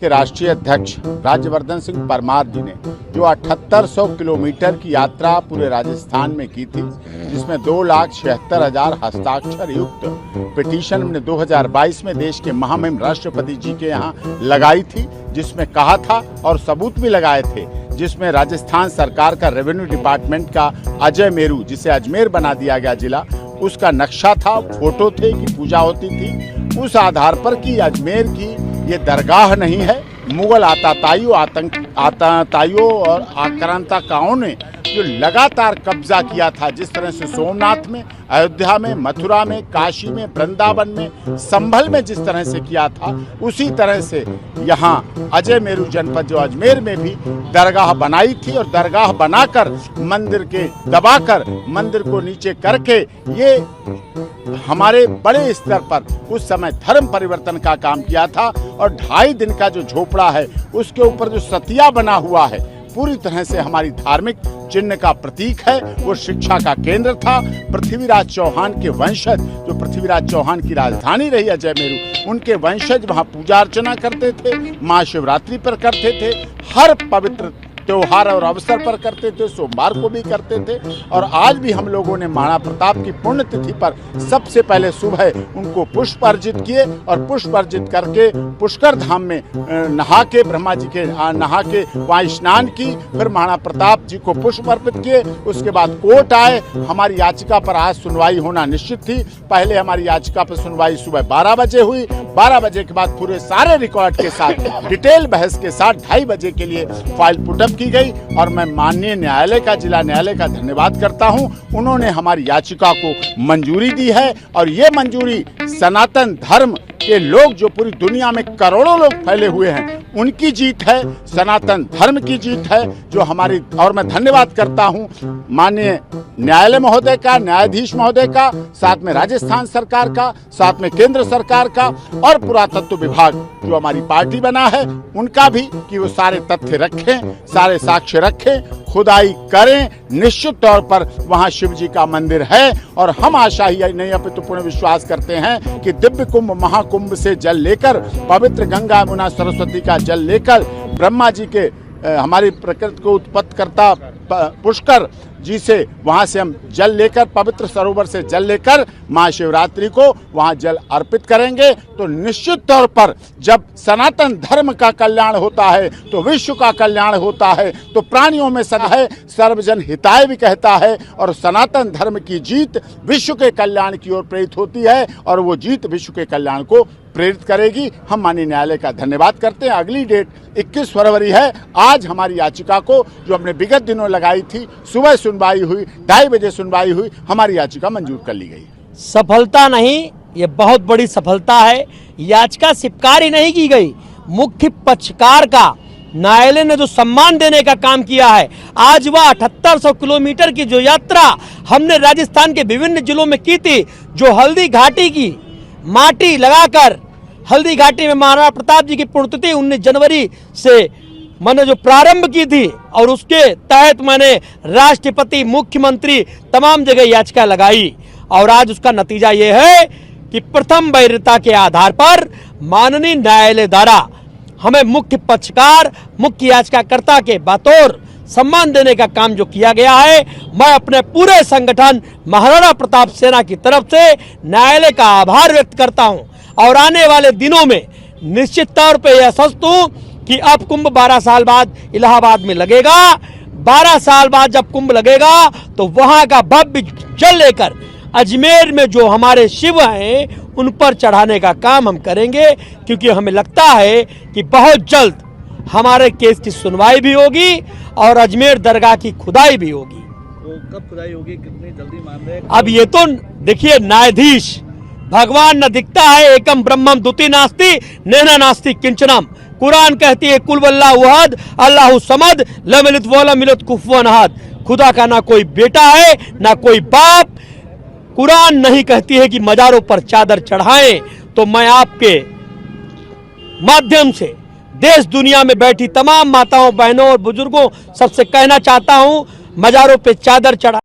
के राष्ट्रीय अध्यक्ष राज्यवर्धन सिंह परमार जी ने जो 7800 किलोमीटर की यात्रा पूरे राजस्थान में की थी, जिसमें 2,76,000 हस्ताक्षर युक्त पिटीशन हमने 2022 में देश के महामहिम राष्ट्रपति जी के यहाँ लगाई थी, जिसमें कहा था और सबूत भी लगाए थे, जिसमें राजस्थान सरकार का रेवेन्यू डिपार्टमेंट का अजय मेरू, जिसे अजमेर बना दिया गया जिला, उसका नक्शा था, फोटो थे कि पूजा होती थी, उस आधार पर कि अजमेर की ये दरगाह नहीं है, मुगल आतंकताइयों और आक्रांताओं ने जो लगातार कब्जा किया था, जिस तरह से सोमनाथ में, अयोध्या में, मथुरा में, काशी में, वृंदावन में, संभल में जिस तरह से किया था, उसी तरह से यहाँ अजय मेरू जनपद जो अजमेर में भी दरगाह बनाई थी और दरगाह बनाकर मंदिर के दबाकर मंदिर को नीचे करके ये हमारे बड़े स्तर पर उस समय धर्म परिवर्तन का काम किया था। और 2.5 दिन का जो झोपड़ा है उसके ऊपर जो सतिया बना हुआ है, पूरी तरह से हमारी धार्मिक चिन्ह का प्रतीक है। वो शिक्षा का केंद्र था। पृथ्वीराज चौहान के वंशज, जो पृथ्वीराज चौहान की राजधानी रही अजय मेरू, उनके वंशज वहाँ पूजा अर्चना करते थे, महाशिवरात्रि पर करते थे, हर पवित्र त्योहार और अवसर पर करते थे, सोमवार को भी करते थे। और आज भी हम लोगों ने महाराणा प्रताप की पुण्यतिथि पर सबसे पहले सुबह उनको पुष्प अर्जित किए और पुष्प अर्जित करके पुष्कर धाम में नहा के, ब्रह्मा जी के नहा के वहाँ स्नान की, फिर महाराणा प्रताप जी को पुष्प अर्पित किए। उसके बाद कोर्ट आए। हमारी याचिका पर आज सुनवाई होना निश्चित थी। पहले हमारी याचिका पर सुनवाई सुबह 12 बजे हुई। 12 बजे के बाद पूरे सारे रिकॉर्ड के साथ डिटेल बहस के साथ 2:30 बजे के लिए फाइल पुटअप की गई। और मैं माननीय न्यायालय का, जिला न्यायालय का धन्यवाद करता हूं। उन्होंने हमारी याचिका को मंजूरी दी है और ये मंजूरी सनातन धर्म के लोग, जो पूरी दुनिया में करोड़ों लोग फैले हुए हैं, उनकी जीत है, सनातन धर्म की जीत है जो हमारी। और मैं धन्यवाद करता हूं माननीय न्यायालय महोदय का, न्यायाधीश महोदय का, साथ में राजस्थान सरकार का, साथ में केंद्र सरकार का और पुरातत्व विभाग जो हमारी पार्टी बना है उनका भी, कि वो सारे तथ्य रखें, सारे साक्ष्य रखें, खुदाई करें। निश्चित तौर पर वहां शिव जी का मंदिर है और हम आशा ही नहीं अपितु पूर्ण विश्वास करते हैं कि दिव्य कुंभ महाकुंभ से जल लेकर, पवित्र गंगा यमुना सरस्वती का जल लेकर, ब्रह्मा जी के हमारी प्रकृति को उत्पत्ति करता पुष्कर जी से वहां से हम जल लेकर, पवित्र सरोवर से जल लेकर महाशिवरात्रि को वहां जल अर्पित करेंगे। तो निश्चित तौर पर जब सनातन धर्म का कल्याण होता है तो विश्व का कल्याण होता है। तो प्राणियों में सदा है, सर्वजन हिताय भी कहता है, और सनातन धर्म की जीत विश्व के कल्याण की ओर प्रेरित होती है और वो जीत विश्व के कल्याण को प्रेरित करेगी। हम माननीय न्यायालय का धन्यवाद करते हैं। अगली डेट 21 फरवरी है। आज हमारी याचिका को, जो हमने विगत दिनों लगाई थी, सुबह सुनवाई हुई, 2:30 बजे सुनवाई हुई, हमारी याचिका मंजूर कर ली गई। सफलता नहीं, ये बहुत बड़ी सफलता है। याचिका स्वीकार ही नहीं की गई। मुख्य पक्षकार का न्यायालय ने जो सम्मान देने का काम किया है, आज वह 7800 किलोमीटर की जो यात्रा हमने राजस्थान के विभिन्न जिलों में की थी, जो हल्दी घाटी की माटी लगाकर, हल्दी घाटी में महाराणा प्रताप जी की पुण्यतिथि 19 जनवरी से मैंने जो प्रारंभ की थी, और उसके तहत मैंने राष्ट्रपति, मुख्यमंत्री, तमाम जगह याचिका लगाई। और आज उसका नतीजा ये है कि प्रथम वैधता के आधार पर माननीय न्यायालय द्वारा हमें मुख्य पक्षकार, मुख्य याचिकाकर्ता के बतौर सम्मान देने का काम जो किया गया है, मैं अपने पूरे संगठन महाराणा प्रताप सेना की तरफ से न्यायालय का आभार व्यक्त करता हूं। और आने वाले दिनों में निश्चित तौर पे यह सोचता हूं कि अब कुंभ 12 साल बाद इलाहाबाद में लगेगा। 12 साल बाद जब कुंभ लगेगा तो वहां का भव्य जल लेकर अजमेर में जो हमारे शिव हैं उन पर चढ़ाने का काम हम करेंगे, क्योंकि हमें लगता है कि बहुत जल्द हमारे केस की सुनवाई भी होगी और अजमेर दरगाह की खुदाई भी होगी। वो कब खुदाई होगी, कितनी जल्दी मान रहे हैं? अब ये तो देखिए, न्यायाधीश, भगवान न दिखता है, एकम ब्रह्मम द्वितीय नास्ति नैना नास्ति किंचनम। कुरान कहती है कुल वल्लाहु अहद अल्लाहु समद लम यलिद वलम यूलद कुफुवन अहद। खुदा का ना कोई बेटा है ना कोई बाप। कुरान नहीं कहती है कि मजारों पर चादर चढ़ाएं। तो मैं आपके माध्यम से देश दुनिया में बैठी तमाम माताओं, बहनों और बुजुर्गों सबसे कहना चाहता हूं, मजारों पे चादर चढ़ा